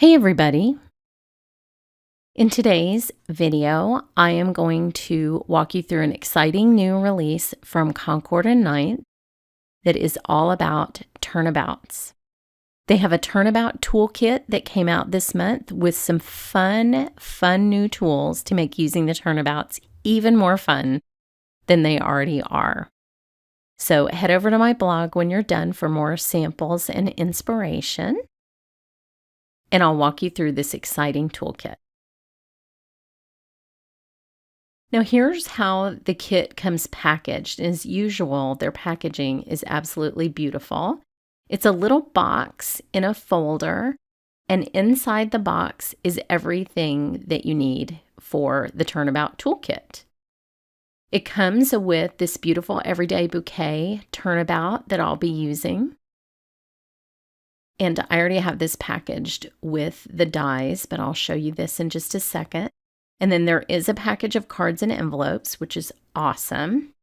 Hey everybody! In today's video, I am going to walk you through an exciting new release from Concord and Ninth that is all about turnabouts. They have a Turnabout Toolkit that came out this month with some fun new tools to make using the turnabouts even more fun than they already are. So head over to my blog when you're done for more samples and inspiration, and I'll walk you through this exciting toolkit. Now here's how the kit comes packaged. As usual, their packaging is absolutely beautiful. It's a little box in a folder, and inside the box is everything that you need for the Turnabout Toolkit. It comes with this beautiful everyday bouquet turnabout that I'll be using. And I already have this packaged with the dies, but I'll show you this in just a second. And then there is a package of cards and envelopes, which is awesome.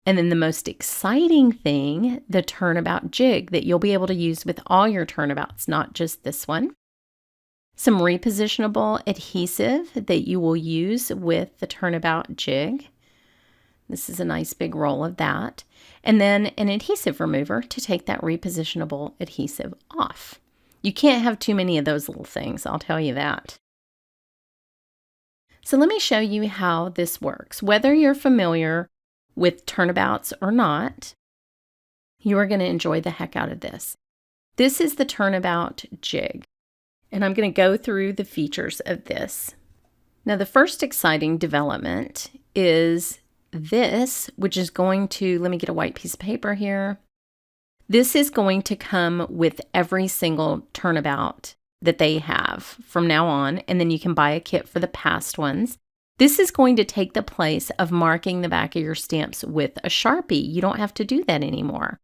And then the most exciting thing, the Turnabout Jig that you'll be able to use with all your turnabouts, not just this one. Some repositionable adhesive that you will use with the Turnabout Jig. This is a nice big roll of that. And then an adhesive remover to take that repositionable adhesive off. You can't have too many of those little things, I'll tell you that. So let me show you how this works. Whether you're familiar with turnabouts or not, you are going to enjoy the heck out of this. This is the Turnabout Jig, and I'm going to go through the features of this. Now the first exciting development is this, which is going to, let me get a white piece of paper here. This is going to come with every single turnabout that they have from now on, and then you can buy a kit for the past ones. This is going to take the place of marking the back of your stamps with a Sharpie. You don't have to do that anymore.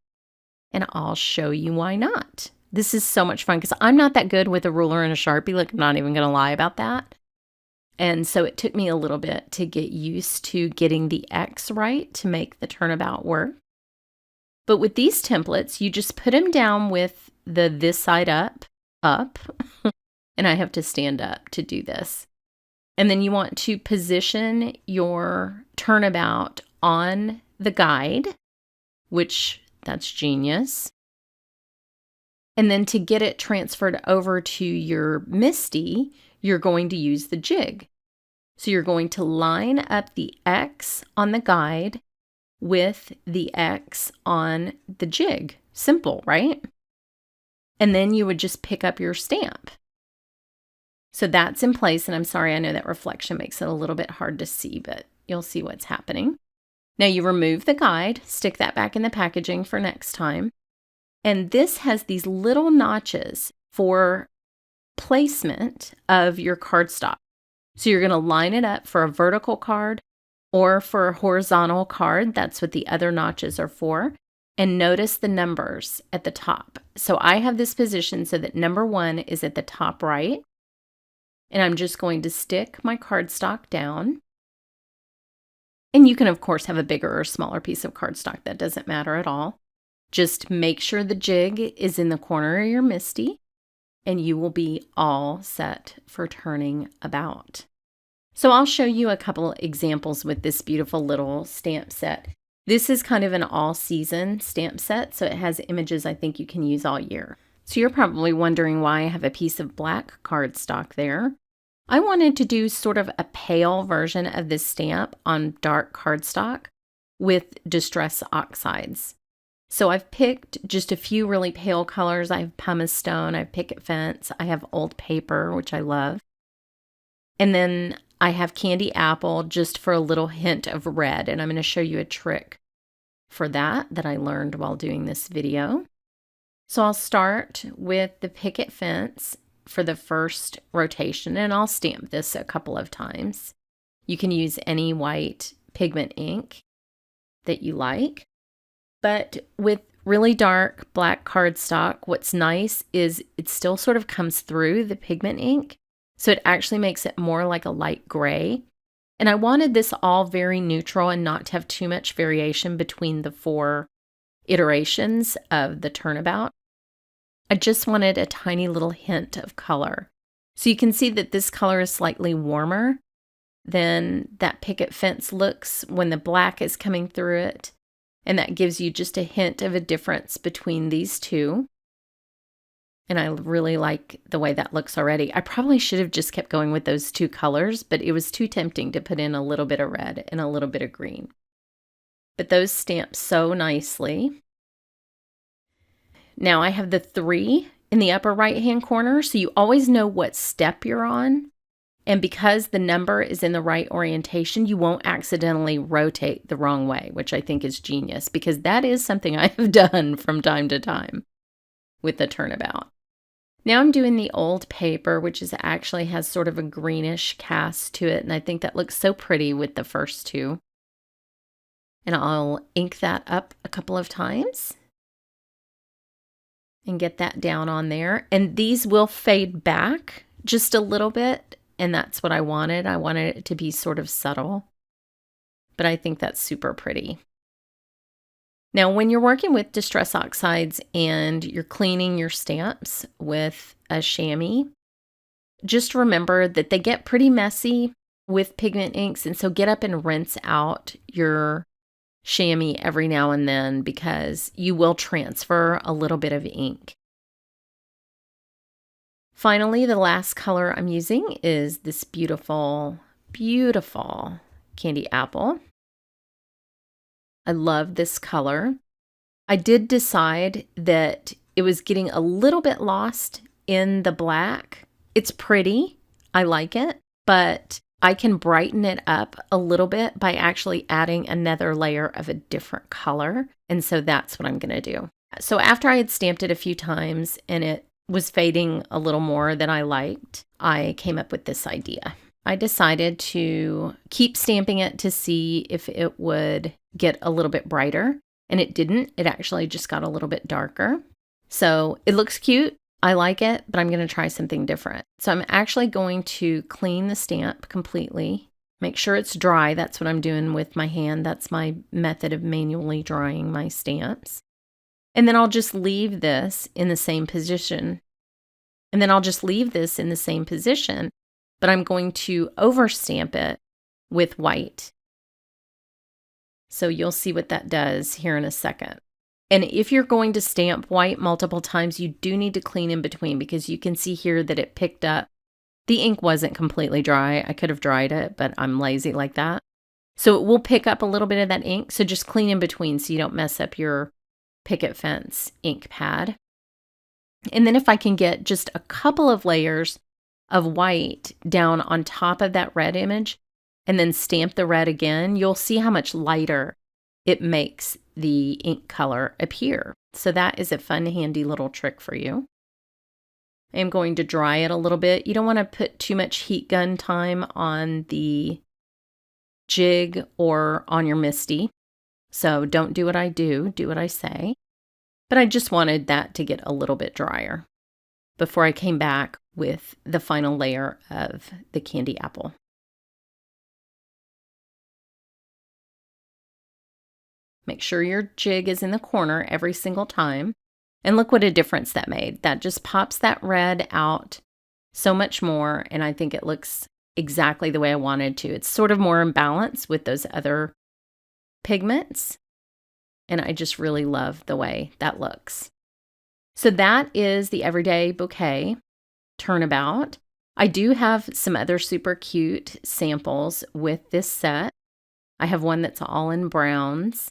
And I'll show you why not. This is so much fun because I'm not that good with a ruler and a Sharpie. Like, I'm not even going to lie about that. And so it took me a little bit to get used to getting the X right to make the turnabout work. But with these templates, you just put them down with the this side up, and I have to stand up to do this. And then you want to position your turnabout on the guide, which that's genius. And then to get it transferred over to your MISTI, you're going to use the jig. So you're going to line up the X on the guide with the X on the jig. Simple, right? And then you would just pick up your stamp. So that's in place, and I'm sorry, I know that reflection makes it a little bit hard to see, but you'll see what's happening. Now you remove the guide, stick that back in the packaging for next time. And this has these little notches for placement of your cardstock. So you're going to line it up for a vertical card or for a horizontal card. That's what the other notches are for. And notice the numbers at the top. So I have this position so that number 1 is at the top right. And I'm just going to stick my cardstock down. And you can, of course, have a bigger or smaller piece of cardstock. That doesn't matter at all. Just make sure the jig is in the corner of your MISTI, and you will be all set for turning about. So I'll show you a couple examples with this beautiful little stamp set. This is kind of an all-season stamp set, so it has images I think you can use all year. So you're probably wondering why I have a piece of black cardstock there. I wanted to do sort of a pale version of this stamp on dark cardstock with distress oxides. So I've picked just a few really pale colors. I have pumice stone, I have picket fence, I have old paper, which I love. And then I have candy apple just for a little hint of red. And I'm going to show you a trick for that I learned while doing this video. So I'll start with the picket fence for the first rotation, and I'll stamp this a couple of times. You can use any white pigment ink that you like. But with really dark black cardstock, what's nice is it still sort of comes through the pigment ink. So it actually makes it more like a light gray. And I wanted this all very neutral and not to have too much variation between the 4 iterations of the turnabout. I just wanted a tiny little hint of color. So you can see that this color is slightly warmer than that picket fence looks when the black is coming through it. And that gives you just a hint of a difference between these two. And I really like the way that looks already. I probably should have just kept going with those two colors, but it was too tempting to put in a little bit of red and a little bit of green. But those stamp so nicely. Now I have the 3 in the upper right-hand corner, so you always know what step you're on. And because the number is in the right orientation, you won't accidentally rotate the wrong way, which I think is genius, because that is something I have done from time to time with the Turnabout. Now I'm doing the old paper, which actually has sort of a greenish cast to it, and I think that looks so pretty with the first 2. And I'll ink that up a couple of times and get that down on there. And these will fade back just a little bit, and that's what I wanted. I wanted it to be sort of subtle, but I think that's super pretty. Now, when you're working with Distress Oxides and you're cleaning your stamps with a chamois, just remember that they get pretty messy with pigment inks, and so get up and rinse out your chamois every now and then because you will transfer a little bit of ink. Finally, the last color I'm using is this beautiful, beautiful candy apple. I love this color. I did decide that it was getting a little bit lost in the black. It's pretty, I like it, but I can brighten it up a little bit by actually adding another layer of a different color. And so that's what I'm going to do. So after I had stamped it a few times and it was fading a little more than I liked, I came up with this idea. I decided to keep stamping it to see if it would get a little bit brighter, and it didn't. It actually just got a little bit darker. So it looks cute. I like it, but I'm going to try something different. So I'm actually going to clean the stamp completely, make sure it's dry. That's what I'm doing with my hand. That's my method of manually drying my stamps. And then I'll just leave this in the same position. But I'm going to overstamp it with white. So you'll see what that does here in a second. And if you're going to stamp white multiple times, you do need to clean in between because you can see here that it picked up. The ink wasn't completely dry. I could have dried it, but I'm lazy like that. So it will pick up a little bit of that ink. So just clean in between so you don't mess up your picket fence ink pad. And then if I can get just a couple of layers of white down on top of that red image and then stamp the red again, you'll see how much lighter it makes the ink color appear. So that is a fun, handy little trick for you. I'm going to dry it a little bit. You don't want to put too much heat gun time on the jig or on your MISTI. So don't do what I do what I say. But I just wanted that to get a little bit drier before I came back with the final layer of the candy apple. Make sure your jig is in the corner every single time. And look what a difference that made. That just pops that red out so much more. And I think it looks exactly the way I wanted to. It's sort of more in balance with those other pigments. And I just really love the way that looks. So that is the Everyday Bouquet Turnabout. I do have some other super cute samples with this set. I have one that's all in browns.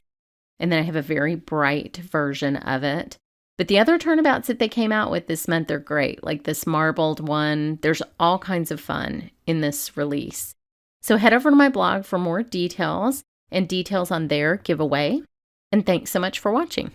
And then I have a very bright version of it. But the other turnabouts that they came out with this month are great. Like this marbled one. There's all kinds of fun in this release. So head over to my blog for more details and details on their giveaway. And thanks so much for watching.